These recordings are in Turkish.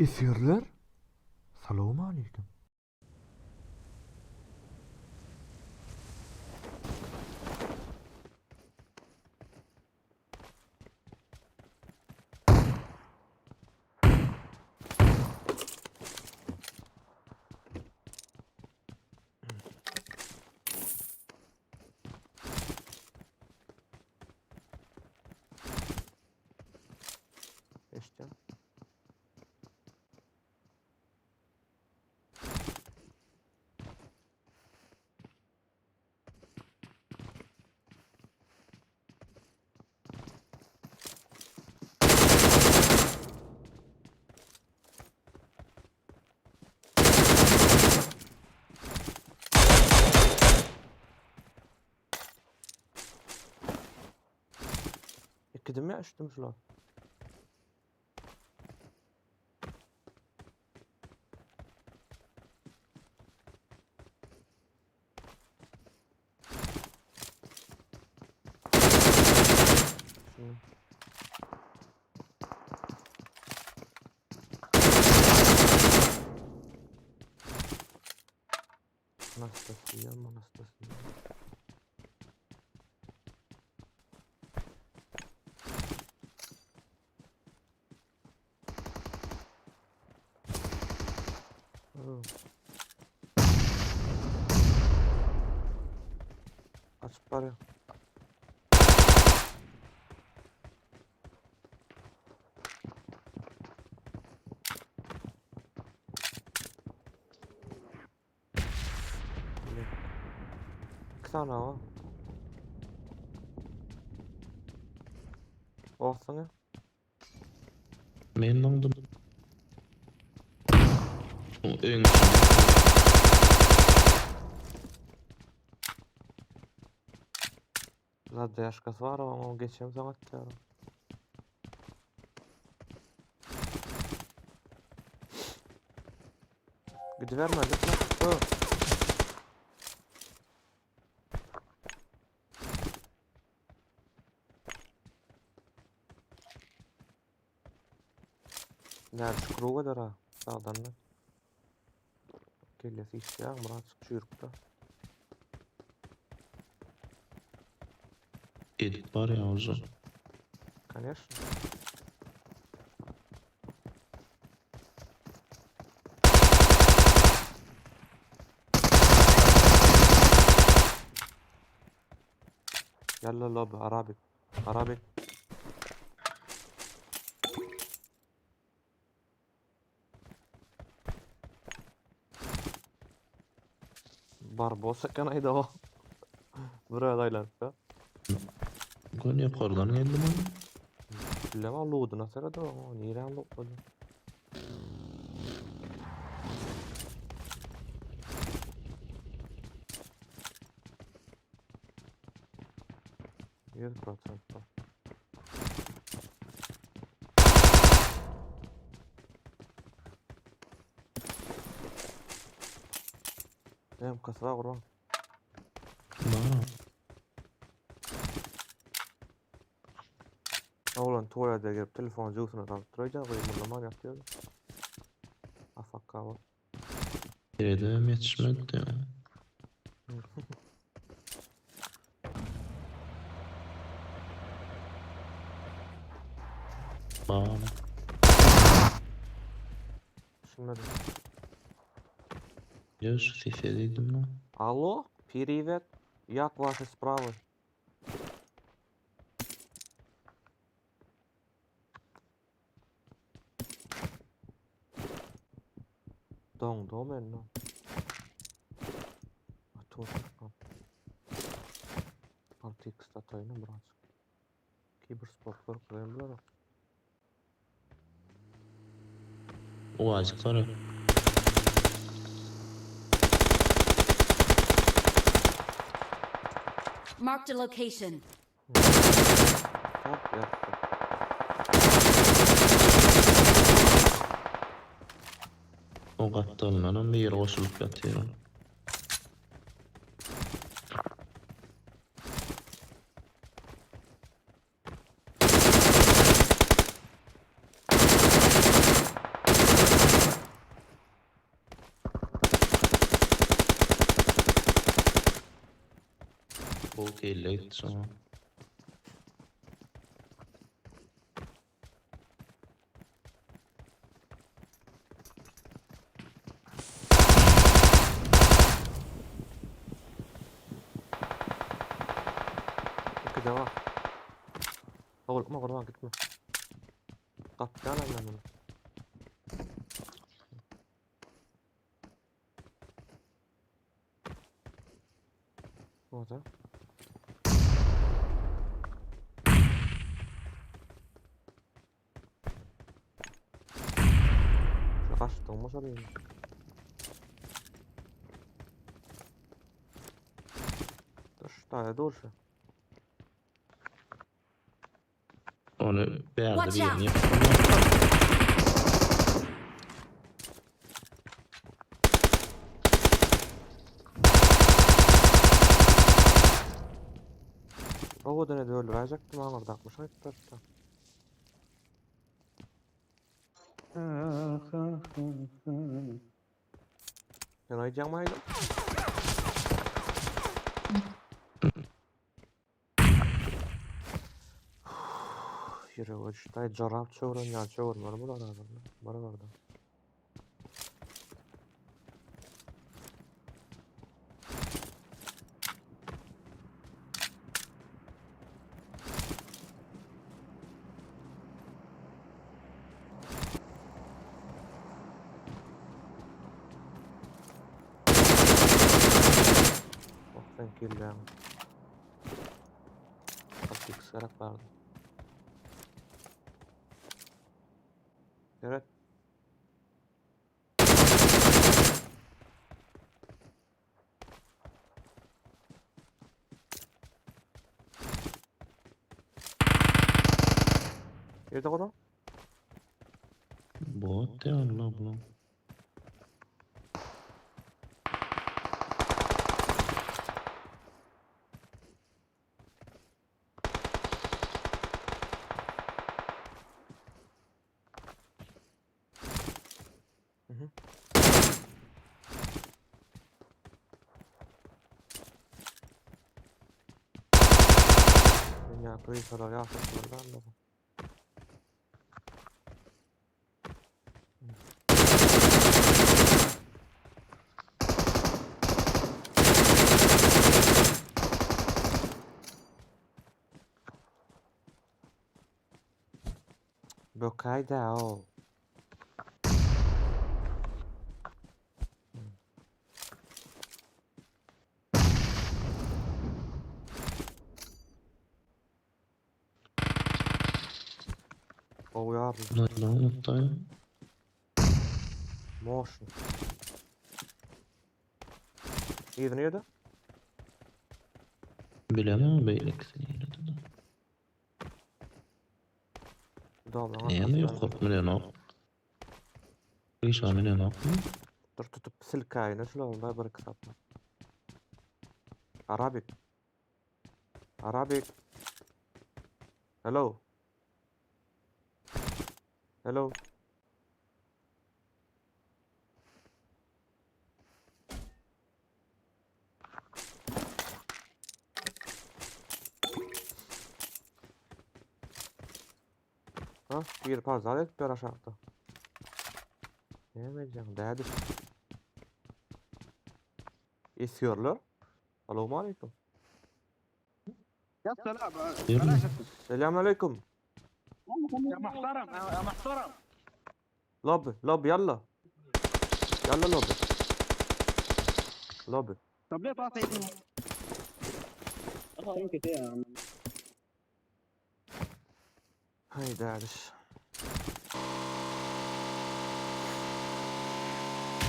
Esirler, salamu aleyküm. İşte. İkide mi açtım şular? Şunu. Anastasya, Anastasya. Oh. Açıp var ya. İki tane var. Olsana. Men oldum. Öň Zaten yaşkası var ama geçen zaman atlıyorum. Gidiverme lütfen. Oh. Nerede şu kruğa kadar ha? Sağdan da. Kellesi iş ya. Murat çürükte. edip var ya uzun. Конечно. يلا لوب Arabik. Arabik. Barbosa kan ayda o. Buraya aylanıp. Gon yapardan geldim onu. Bilmem loğdu nasıl da o. Niren loğdu. %100. Hem kasaba kurban. Bana. Oğlan tuvalete girip telefon cüzdanına kalıp duracak. Uyumurlaman yapıyor. Afakka var. Dedim yetişmedi ya. Bana. Şimdi. Я же соседейdim lan. Алло, привет. Як ваши справи? До мене. А то що? Алтик статайна, брат. Киберспорт кыргызлар. O azıkları. Marked a location. Hop yaptı. O kattalının bir yere koşulup yatıyor. kelle gitti sonra. İki de var. Korkma kurban gitme. Kaptan annem bunu. Orada. Şu kaçtın mı sorayım? Dur şu tane dur şu. Onu beğendi Watch bir out. yerini yapsın. O da ne de öldürecektim ama orada akmış ayıp da. Sen ayıcak mı ayıcak? Yürü o işte carap çoğurun ya çoğurun var mı da arada? Var orada. Oh sen kill ya. Kapıyı kısarak vardı. Evet. Yerde onu. Bot ya Allah bunu. Hı hı. Dünya kıyı sorar ya saçmalardan da. Bokayda o. O ya Ne lan unuttu. motion. İyi neydi? Bilemem beylik seni dedi. Doğru. Niye mi yok korkma ne nok? İş amine nok mu? Dur tutup silkayı ne şöyle oldu bir kısaltma. Arabik. Arabik. Hello. Hello. Ha? Bir pazar et bir aşağıda. Ne yemeyeceğim? Değerli. İstiyorlar. Selamun aleyküm. يا سلام Diyorum. Selamun aleyküm. يا محترم يا محترم Lobby. Lobby yalla. Yalla lobby. Lobby. طب ليه طاطي يمكن يا عم Hay değerli.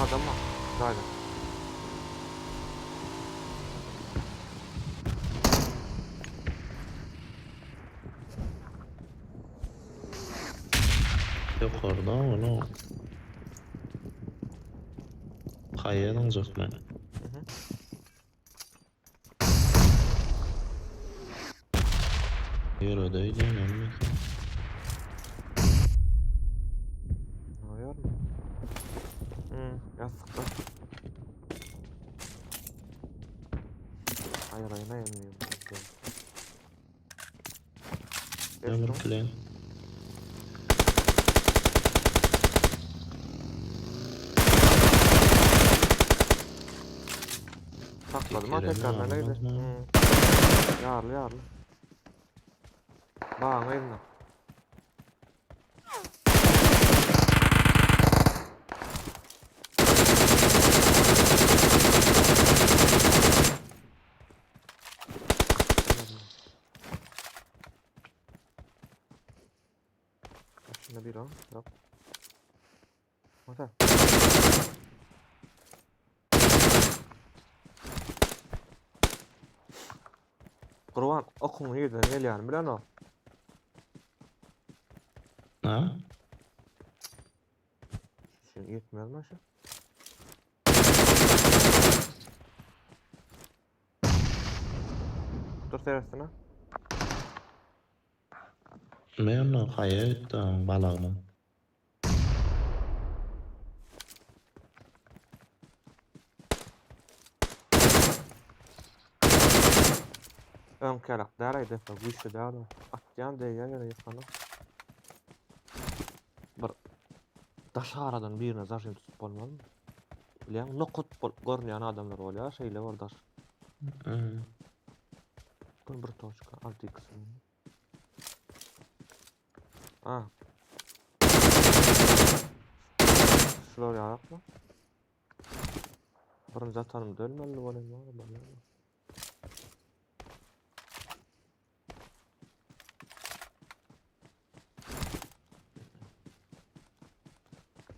Adam var. Haydi. Yukarıda oğlum. Kayadan zıkma. Yürü değil önemli. Ne oluyor mu? Yastıkta. Hayır ayına yemiyorum. Ömür Geçtim. kilen. Sakladım ha Tekere tekrarına mi, neydi? anladın mı? Yarlı yarlı. Bağın eline. Şimdi bir o. Yok. Motor. Kurban okunu yerden gel yani bilen o. Ha? Şimdi yetmez mi aşağı? Dur seversin ha. Men onu kaya etdim balağımı. Ön kelak deraydı fa güçlü derdi. Atyan diye yana yıkanı. Bir taş aradan birine zaşın tutup olmalı mı? Bilen nokut görmeyen adamlar oluyor. Şeyle var daş. Hı. Bunu bir toçka. Altı kısmı. Ha. Şuraya yarak mı? Birin zatanım dönmeli olayım var mı?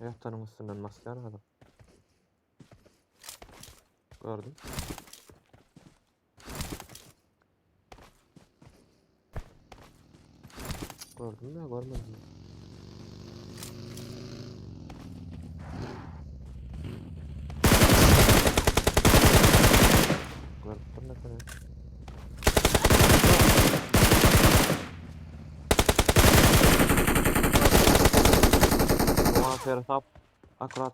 Ayaklarının üstünden maskar adam. Gördüm. Gördüm ya görmedim. Gördüm ne kadar. Bu an Ferhat akurat.